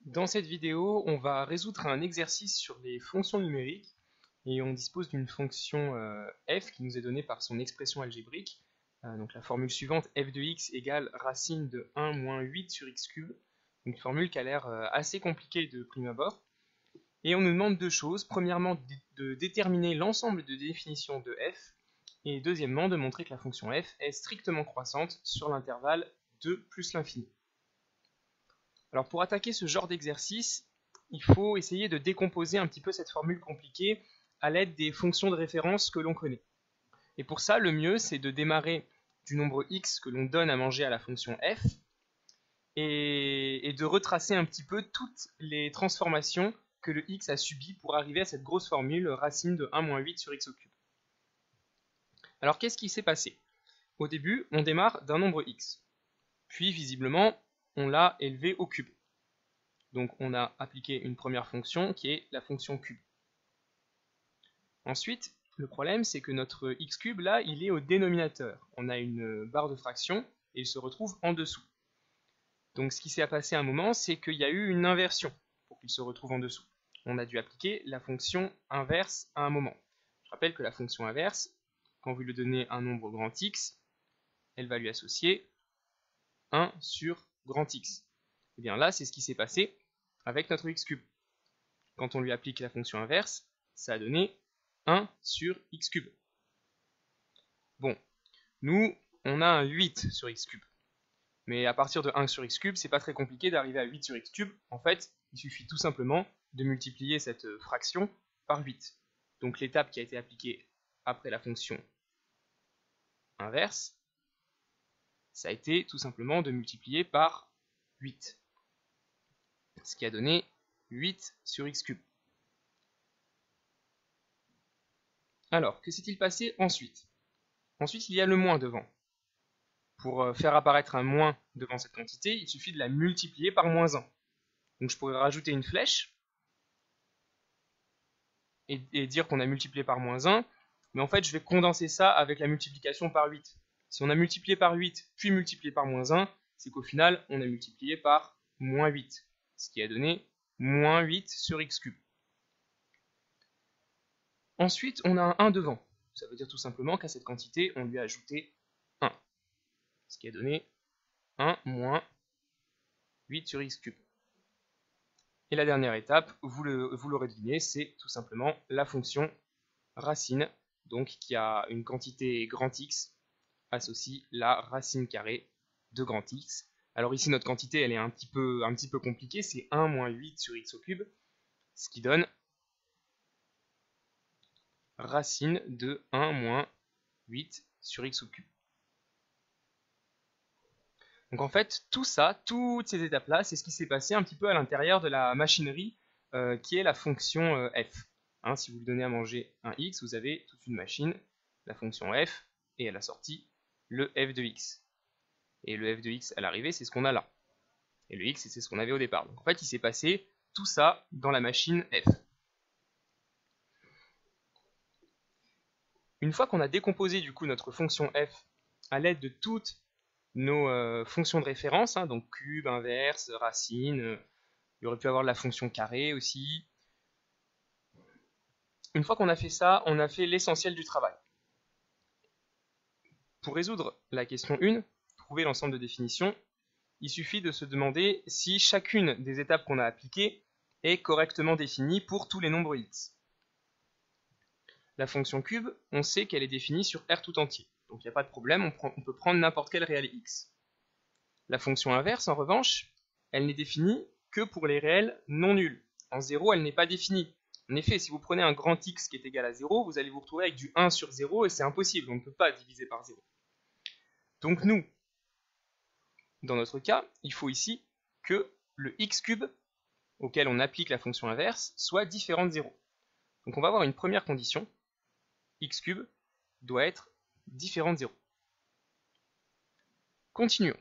Dans cette vidéo, on va résoudre un exercice sur les fonctions numériques et on dispose d'une fonction f qui nous est donnée par son expression algébrique. Donc la formule suivante, f de x égale racine de 1 moins 8 sur x cube. Une formule qui a l'air assez compliquée de prime abord. Et on nous demande deux choses. Premièrement, de déterminer l'ensemble de définitions de f. Et deuxièmement, de montrer que la fonction f est strictement croissante sur l'intervalle 2 plus l'infini. Alors pour attaquer ce genre d'exercice, il faut essayer de décomposer un petit peu cette formule compliquée à l'aide des fonctions de référence que l'on connaît. Et pour ça, le mieux, c'est de démarrer du nombre x que l'on donne à manger à la fonction f et de retracer un petit peu toutes les transformations que le x a subies pour arriver à cette grosse formule racine de 1 moins 8 sur x au cube. Alors qu'est-ce qui s'est passé? Au début, on démarre d'un nombre x. Puis, visiblement, on l'a élevé au cube. Donc on a appliqué une première fonction qui est la fonction cube. Ensuite, le problème c'est que notre x cube là, il est au dénominateur. On a une barre de fraction et il se retrouve en dessous. Donc ce qui s'est passé à un moment, c'est qu'il y a eu une inversion pour qu'il se retrouve en dessous. On a dû appliquer la fonction inverse à un moment. Je rappelle que la fonction inverse, quand vous lui donnez un nombre grand X, elle va lui associer 1 sur grand X. Et bien là, c'est ce qui s'est passé avec notre x cube. Quand on lui applique la fonction inverse, ça a donné 1 sur x cube. Bon, nous, on a un 8 sur x cube. Mais à partir de 1 sur x cube, c'est pas très compliqué d'arriver à 8 sur x cube. En fait, il suffit tout simplement de multiplier cette fraction par 8. Donc l'étape qui a été appliquée après la fonction inverse, ça a été tout simplement de multiplier par 8. Ce qui a donné 8 sur x cube. Alors, que s'est-il passé ensuite? Ensuite, il y a le moins devant. Pour faire apparaître un moins devant cette quantité, il suffit de la multiplier par moins 1. Donc je pourrais rajouter une flèche et dire qu'on a multiplié par moins 1, mais en fait je vais condenser ça avec la multiplication par 8. Si on a multiplié par 8, puis multiplié par moins 1, c'est qu'au final, on a multiplié par moins 8, ce qui a donné moins 8 sur x cube. Ensuite, on a un 1 devant. Ça veut dire tout simplement qu'à cette quantité, on lui a ajouté 1, ce qui a donné 1 moins 8 sur x cube. Et la dernière étape, vous l'aurez deviné, c'est tout simplement la fonction racine, donc qui a une quantité grand X, associe la racine carrée de grand X. Alors ici, notre quantité, elle est un petit peu compliquée, c'est 1 moins 8 sur x au cube, ce qui donne racine de 1 moins 8 sur x au cube. Donc en fait, tout ça, toutes ces étapes-là, c'est ce qui s'est passé un petit peu à l'intérieur de la machinerie qui est la fonction f. Hein, si vous lui donnez à manger un x, vous avez toute une machine, la fonction f, et à la sortie, le f de x. Et le f de x à l'arrivée, c'est ce qu'on a là. Et le x, c'est ce qu'on avait au départ. Donc en fait, il s'est passé tout ça dans la machine f. Une fois qu'on a décomposé du coup notre fonction f à l'aide de toutes nos fonctions de référence, hein, donc cube, inverse, racine, il aurait pu avoir la fonction carré aussi. Une fois qu'on a fait ça, on a fait l'essentiel du travail. Pour résoudre la question 1, trouver l'ensemble de définitions, il suffit de se demander si chacune des étapes qu'on a appliquées est correctement définie pour tous les nombres x. La fonction cube, on sait qu'elle est définie sur R tout entier, donc il n'y a pas de problème, on peut prendre n'importe quel réel x. La fonction inverse, en revanche, elle n'est définie que pour les réels non nuls. En 0, elle n'est pas définie. En effet, si vous prenez un grand X qui est égal à 0, vous allez vous retrouver avec du 1 sur 0 et c'est impossible, on ne peut pas diviser par 0. Donc nous, dans notre cas, il faut ici que le x cube auquel on applique la fonction inverse soit différent de 0. Donc on va avoir une première condition, x cube doit être différent de 0. Continuons.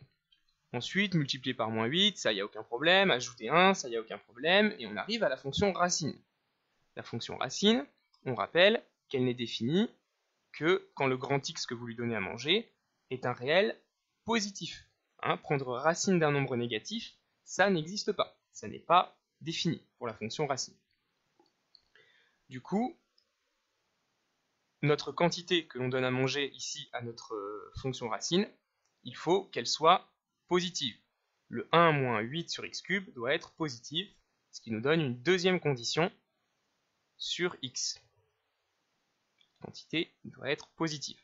Ensuite, multiplier par moins 8, ça, il n'y a aucun problème. Ajouter 1, ça, il n'y a aucun problème. Et on arrive à la fonction racine. La fonction racine, on rappelle qu'elle n'est définie que quand le grand X que vous lui donnez à manger est un réel positif. Hein, prendre racine d'un nombre négatif, ça n'existe pas. ça n'est pas défini pour la fonction racine. Du coup, notre quantité que l'on donne à manger ici à notre fonction racine, il faut qu'elle soit positive. Le 1 moins 8 sur x³ doit être positif, ce qui nous donne une deuxième condition sur x. La quantité doit être positive.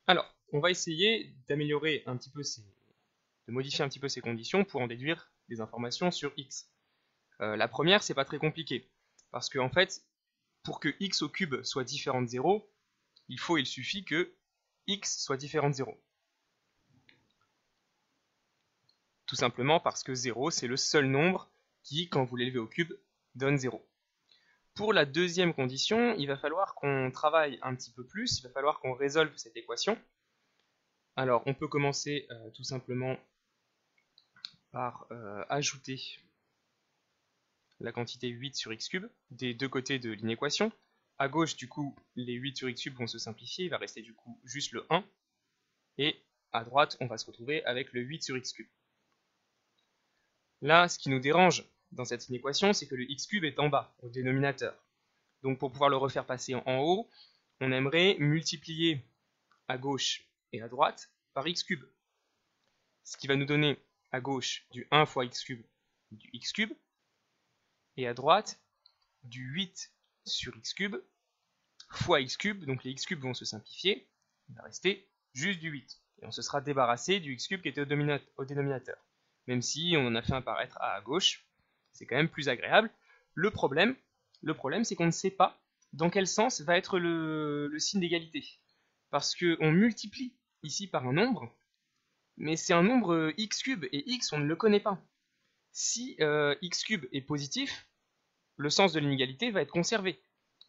Alors, on va essayer d'améliorer un petit peu de modifier un petit peu ces conditions pour en déduire des informations sur x. La première, c'est pas très compliqué, parce que en fait, pour que x au cube soit différent de 0, il suffit que x soit différent de 0. Tout simplement parce que 0, c'est le seul nombre qui, quand vous l'élevez au cube, donne 0. Pour la deuxième condition, il va falloir qu'on travaille un petit peu plus, il va falloir qu'on résolve cette équation. Alors, on peut commencer tout simplement par ajouter la quantité 8 sur x³ des deux côtés de l'inéquation. À gauche, du coup, les 8 sur x³ vont se simplifier, il va rester du coup juste le 1. Et à droite, on va se retrouver avec le 8 sur x³. Là, ce qui nous dérange dans cette inéquation, c'est que le x³ est en bas, au dénominateur. Donc pour pouvoir le refaire passer en haut, on aimerait multiplier à gauche et à droite par x³. Ce qui va nous donner à gauche du 1 fois x³ du x³, et à droite du 8 sur x³ fois x³, donc les x³ vont se simplifier, il va rester juste du 8. Et on se sera débarrassé du x³ qui était au dénominateur. Même si on en a fait apparaître à gauche, c'est quand même plus agréable. Le problème c'est qu'on ne sait pas dans quel sens va être le signe d'égalité. Parce qu'on multiplie ici par un nombre, mais c'est un nombre x³, et x on ne le connaît pas. Si x³ est positif, le sens de l'inégalité va être conservé.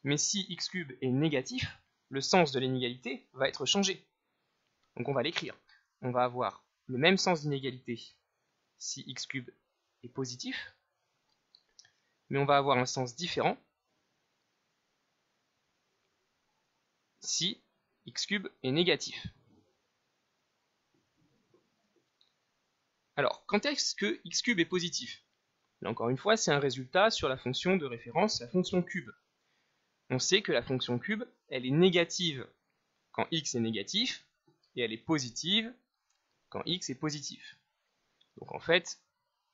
Mais si x³ est négatif, le sens de l'inégalité va être changé. Donc on va l'écrire. On va avoir le même sens d'inégalité si x³ est positif, mais on va avoir un sens différent si x³ est négatif. Alors, quand est-ce que x³ est positif? Là encore une fois, c'est un résultat sur la fonction de référence, la fonction cube. On sait que la fonction cube, elle est négative quand x est négatif, et elle est positive quand x est positif. Donc en fait,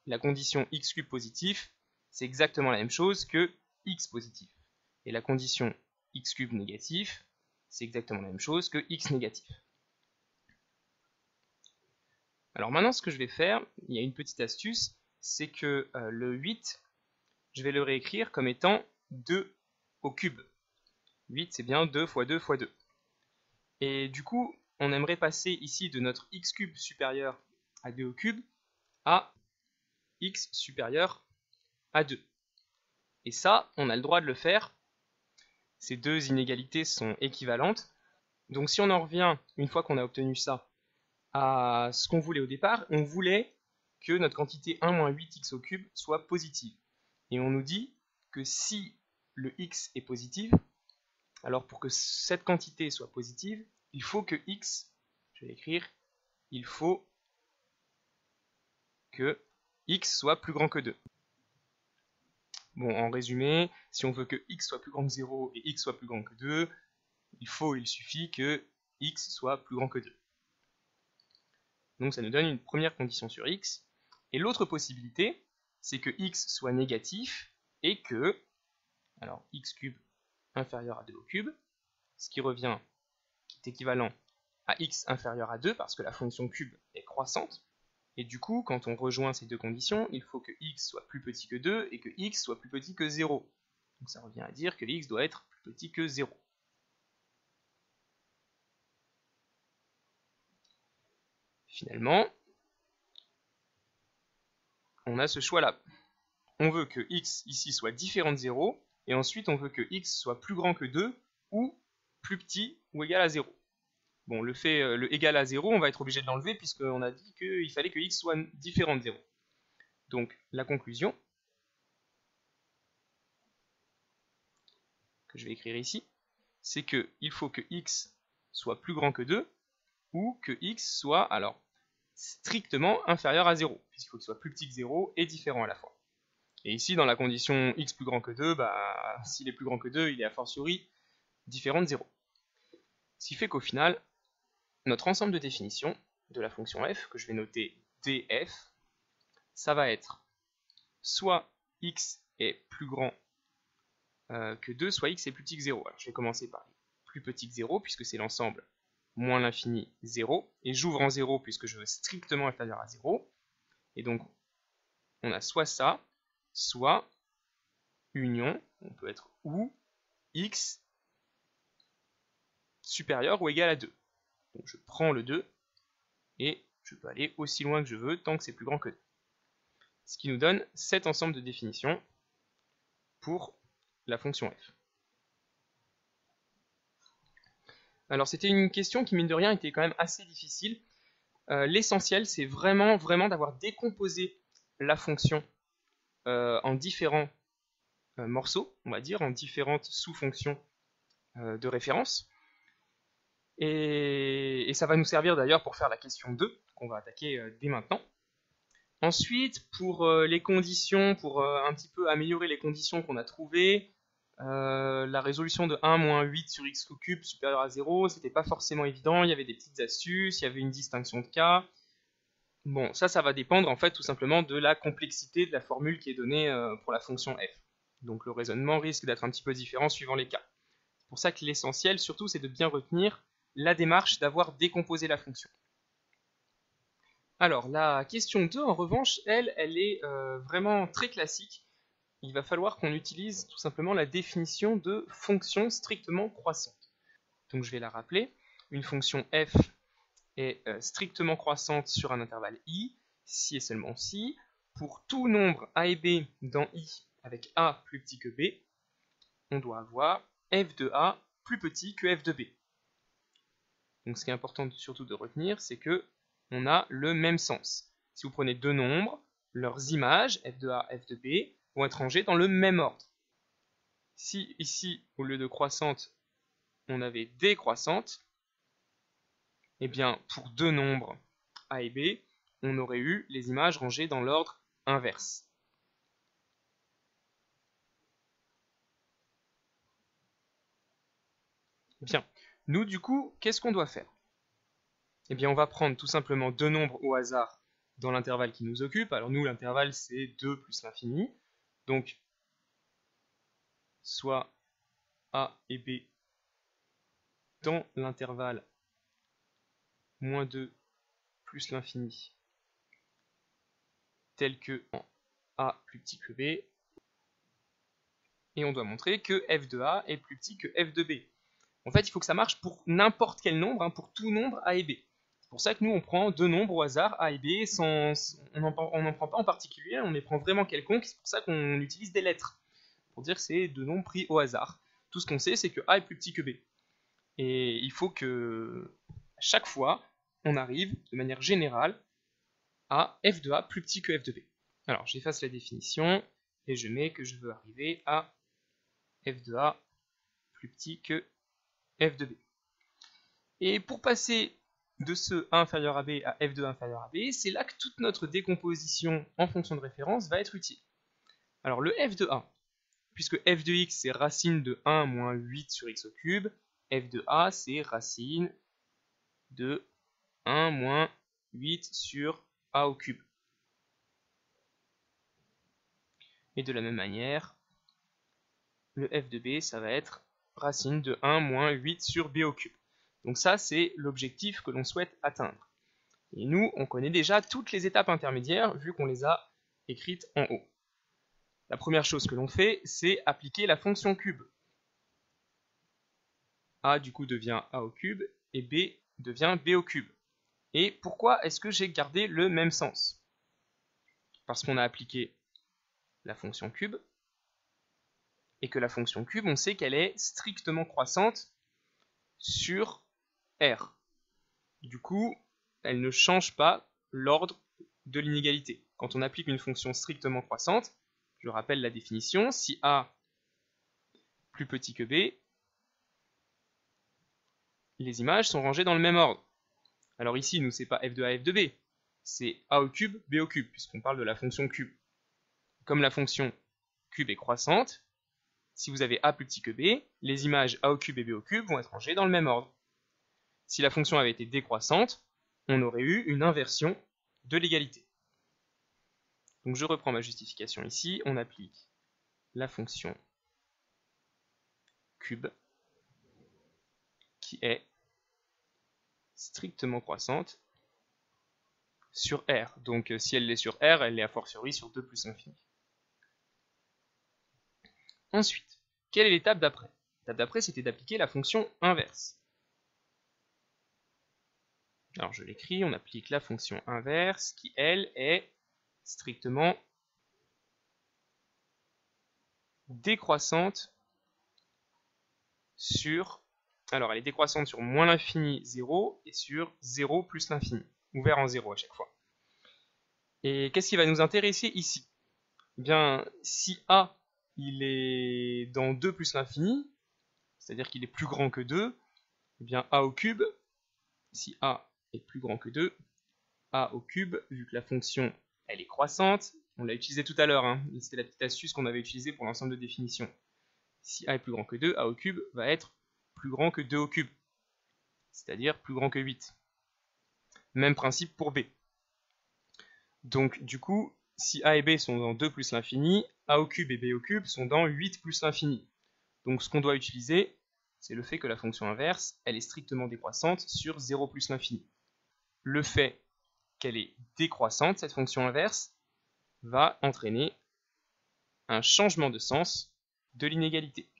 la condition x³ positif, c'est exactement la même chose que x positif. Et la condition x³ négatif, c'est exactement la même chose que x négatif. Alors maintenant, ce que je vais faire, il y a une petite astuce, c'est que le 8, je vais le réécrire comme étant 2 au cube. 8, c'est bien 2 fois 2 fois 2. Et du coup, on aimerait passer ici de notre x³ supérieur à 2 au cube à x supérieur à 2. Et ça, on a le droit de le faire. Ces deux inégalités sont équivalentes. Donc si on en revient, une fois qu'on a obtenu ça, à ce qu'on voulait au départ, on voulait que notre quantité 1 moins 8x au cube soit positive. Et on nous dit que si le x est positif, alors pour que cette quantité soit positive, il faut que x, je vais l'écrire, il faut que x soit plus grand que 2. Bon, en résumé, si on veut que x soit plus grand que 0 et x soit plus grand que 2, il suffit que x soit plus grand que 2. Donc ça nous donne une première condition sur x. Et l'autre possibilité, c'est que x soit négatif et que, alors x³ inférieur à 2 au cube, ce qui revient, qui est équivalent à x inférieur à 2 parce que la fonction cube est croissante. Et du coup, quand on rejoint ces deux conditions, il faut que x soit plus petit que 2 et que x soit plus petit que 0. Donc ça revient à dire que x doit être plus petit que 0. Finalement, on a ce choix-là. On veut que x ici soit différent de 0, et ensuite on veut que x soit plus grand que 2, ou plus petit ou égal à 0. Bon, le égal à 0, on va être obligé de l'enlever, puisqu'on a dit qu'il fallait que x soit différent de 0. Donc, la conclusion, que je vais écrire ici, c'est qu'il faut que x soit plus grand que 2, ou que x soit, alors, strictement inférieur à 0, puisqu'il faut qu'il soit plus petit que 0 et différent à la fois. Et ici, dans la condition x plus grand que 2, s'il est plus grand que 2, il est a fortiori différent de 0. Ce qui fait qu'au final, notre ensemble de définitions de la fonction f, que je vais noter df, ça va être soit x est plus grand que 2, soit x est plus petit que 0. Alors je vais commencer par plus petit que 0, puisque c'est l'ensemble moins l'infini 0, et j'ouvre en 0 puisque je veux strictement inférieur à 0, et donc on a soit ça, soit union, on peut être ou x supérieur ou égal à 2. Donc je prends le 2, et je peux aller aussi loin que je veux, tant que c'est plus grand que 2. Ce qui nous donne cet ensemble de définitions pour la fonction f. Alors c'était une question qui, mine de rien, était quand même assez difficile. L'essentiel, c'est vraiment d'avoir décomposé la fonction en différents morceaux, on va dire, en différentes sous-fonctions de référence. Et ça va nous servir d'ailleurs pour faire la question 2, qu'on va attaquer dès maintenant. Ensuite, pour les conditions, pour un petit peu améliorer les conditions qu'on a trouvées, la résolution de 1 moins 8 sur x au cube supérieur à 0, c'était pas forcément évident, il y avait des petites astuces, il y avait une distinction de cas. Bon, ça va dépendre en fait tout simplement de la complexité de la formule qui est donnée pour la fonction f. Donc le raisonnement risque d'être un petit peu différent suivant les cas. C'est pour ça que l'essentiel surtout c'est de bien retenir la démarche d'avoir décomposé la fonction. Alors la question 2 en revanche, elle est vraiment très classique. Il va falloir qu'on utilise tout simplement la définition de fonction strictement croissante. Donc je vais la rappeler. Une fonction f est strictement croissante sur un intervalle i, si et seulement si, pour tout nombre a et b dans i avec a plus petit que b, on doit avoir f de a plus petit que f de b. Donc ce qui est important surtout de retenir, c'est que on a le même sens. Si vous prenez deux nombres, leurs images, f de a, f de b, vont être rangées dans le même ordre. Si ici, au lieu de croissante, on avait décroissante, eh bien pour deux nombres a et b, on aurait eu les images rangées dans l'ordre inverse. Bien, nous du coup, qu'est-ce qu'on doit faire? Eh bien on va prendre tout simplement deux nombres au hasard dans l'intervalle qui nous occupe. Alors nous, l'intervalle c'est 2 plus l'infini. Donc, soit a et b dans l'intervalle moins 2 plus l'infini, tel que en a plus petit que b, et on doit montrer que f de a est plus petit que f de b. En fait, il faut que ça marche pour n'importe quel nombre, pour tout nombre a et b. C'est pour ça que nous, on prend deux nombres au hasard, a et b, on n'en prend pas en particulier, on les prend vraiment quelconques, c'est pour ça qu'on utilise des lettres, pour dire que c'est deux nombres pris au hasard. Tout ce qu'on sait, c'est que a est plus petit que b. Et il faut que, à chaque fois, on arrive, de manière générale, à f de a plus petit que f de b. Alors, j'efface la définition, et je mets que je veux arriver à f de a plus petit que f de b. Et pour passer de ce a inférieur à b à f de a inférieur à b, c'est là que toute notre décomposition en fonction de référence va être utile. Alors le f de a, puisque f de x c'est racine de 1 moins 8 sur x au cube, f de a c'est racine de 1 moins 8 sur a au cube. Et de la même manière, le f de b ça va être racine de 1 moins 8 sur b au cube. Donc ça c'est l'objectif que l'on souhaite atteindre. Et nous, on connaît déjà toutes les étapes intermédiaires vu qu'on les a écrites en haut. La première chose que l'on fait, c'est appliquer la fonction cube. A du coup devient a au cube et b devient b au cube. Et pourquoi est-ce que j'ai gardé le même sens? Parce qu'on a appliqué la fonction cube et que la fonction cube, on sait qu'elle est strictement croissante sur R. Du coup, elle ne change pas l'ordre de l'inégalité. Quand on applique une fonction strictement croissante, je rappelle la définition, si A plus petit que B, les images sont rangées dans le même ordre. Alors ici, nous, c'est pas f de A, f de B, c'est a au cube, b au cube, puisqu'on parle de la fonction cube. Comme la fonction cube est croissante, si vous avez a plus petit que b, les images a au cube et b au cube vont être rangées dans le même ordre. Si la fonction avait été décroissante, on aurait eu une inversion de l'égalité. Donc je reprends ma justification ici, on applique la fonction cube qui est strictement croissante sur R. Donc si elle l'est sur R, elle l'est a fortiori sur 2 plus l'infini. Ensuite, quelle est l'étape d'après? L'étape d'après, c'était d'appliquer la fonction inverse. Alors je l'écris, on applique la fonction inverse qui, elle, est strictement décroissante sur... Alors elle est décroissante sur moins l'infini 0 et sur 0 plus l'infini, ouvert en 0 à chaque fois. Et qu'est-ce qui va nous intéresser ici? Eh bien, si A il est dans 2 plus l'infini, c'est-à-dire qu'il est plus grand que 2, eh bien A au cube, si A est plus grand que 2, A au cube, vu que la fonction elle est croissante, on l'a utilisé tout à l'heure, hein, c'était la petite astuce qu'on avait utilisée pour l'ensemble de définitions. Si A est plus grand que 2, A au cube va être plus grand que 2 au cube, c'est-à-dire plus grand que 8. Même principe pour B. Donc du coup, si A et B sont dans 2 plus l'infini, A au cube et B au cube sont dans 8 plus l'infini. Donc ce qu'on doit utiliser, c'est le fait que la fonction inverse, elle est strictement décroissante sur 0 plus l'infini. Le fait qu'elle est décroissante, cette fonction inverse, va entraîner un changement de sens de l'inégalité.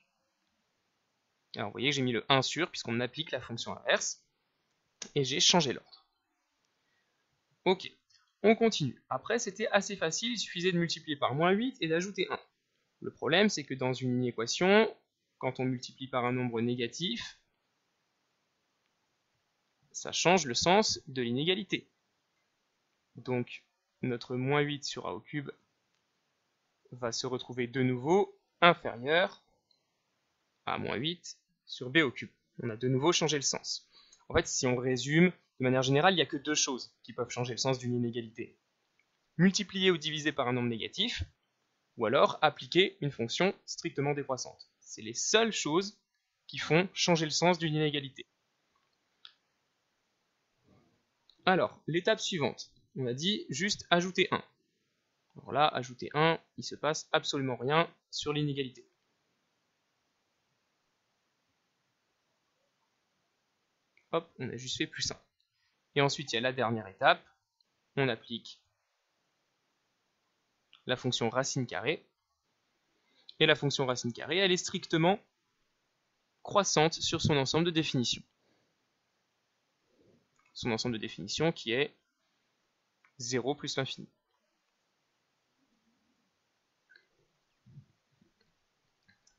Alors vous voyez que j'ai mis le 1 sur, puisqu'on applique la fonction inverse, et j'ai changé l'ordre. Ok, on continue. Après, c'était assez facile, il suffisait de multiplier par moins 8 et d'ajouter 1. Le problème, c'est que dans une équation, quand on multiplie par un nombre négatif, ça change le sens de l'inégalité. Donc, notre moins 8 sur a au cube va se retrouver de nouveau inférieur à moins 8 sur b au cube. On a de nouveau changé le sens. En fait, si on résume, de manière générale, il n'y a que deux choses qui peuvent changer le sens d'une inégalité. Multiplier ou diviser par un nombre négatif, ou alors appliquer une fonction strictement décroissante. C'est les seules choses qui font changer le sens d'une inégalité. Alors, l'étape suivante, on a dit juste ajouter 1. Alors là, ajouter 1, il ne se passe absolument rien sur l'inégalité. Hop, on a juste fait plus 1. Et ensuite, il y a la dernière étape, on applique la fonction racine carrée. Et la fonction racine carrée, elle est strictement croissante sur son ensemble de définitions. Son ensemble de définitions qui est 0 plus l'infini.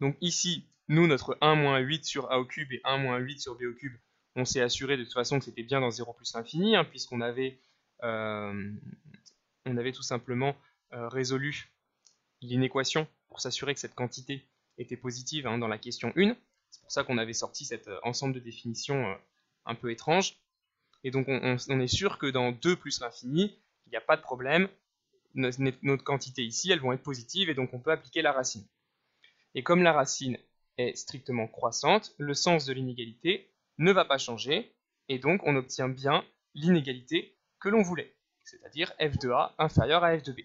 Donc ici, nous, notre 1 moins 8 sur a au cube et 1 moins 8 sur b au cube, on s'est assuré de toute façon que c'était bien dans 0 plus l'infini, hein, puisqu'on avait, tout simplement résolu l'inéquation pour s'assurer que cette quantité était positive, hein, dans la question 1. C'est pour ça qu'on avait sorti cet ensemble de définitions un peu étrange. Et donc on est sûr que dans 2 plus l'infini, il n'y a pas de problème. Notre quantité ici, elles vont être positives et donc on peut appliquer la racine. Et comme la racine est strictement croissante, le sens de l'inégalité ne va pas changer et donc on obtient bien l'inégalité que l'on voulait, c'est-à-dire f de a inférieur à f de b.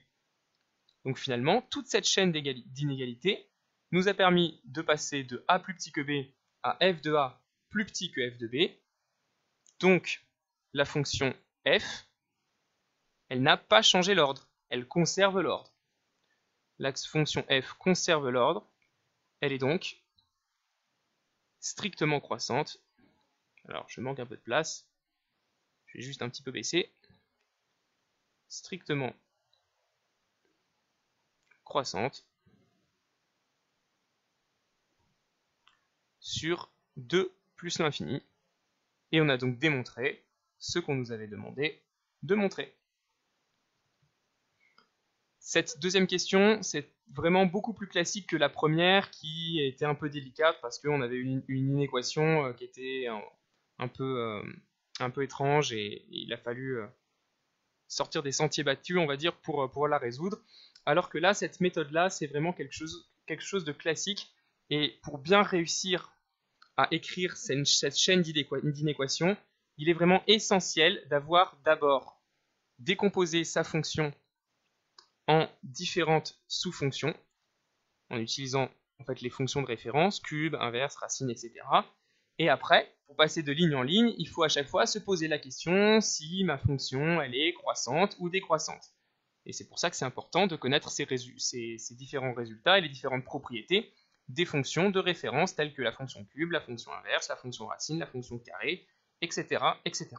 Donc finalement, toute cette chaîne d'inégalités nous a permis de passer de a plus petit que b à f de a plus petit que f de b. Donc la fonction f, elle n'a pas changé l'ordre, elle conserve l'ordre. La fonction f conserve l'ordre, elle est donc strictement croissante. Alors je manque un peu de place, je vais juste un petit peu baisser. Strictement croissante sur 2 plus l'infini. Et on a donc démontré ce qu'on nous avait demandé de montrer. Cette deuxième question, c'est vraiment beaucoup plus classique que la première qui était un peu délicate parce qu'on avait une inéquation qui était un peu étrange et il a fallu sortir des sentiers battus, on va dire, pour la résoudre. Alors que là, cette méthode-là, c'est vraiment quelque chose de classique. Et pour bien réussir à écrire cette chaîne d'inéquations, il est vraiment essentiel d'avoir d'abord décomposé sa fonction en différentes sous-fonctions, en utilisant en fait les fonctions de référence, cube, inverse, racine, etc. Et après, pour passer de ligne en ligne, il faut à chaque fois se poser la question si ma fonction elle est croissante ou décroissante. Et c'est pour ça que c'est important de connaître ces différents résultats et les différentes propriétés des fonctions de référence telles que la fonction cube, la fonction inverse, la fonction racine, la fonction carré, etc., etc.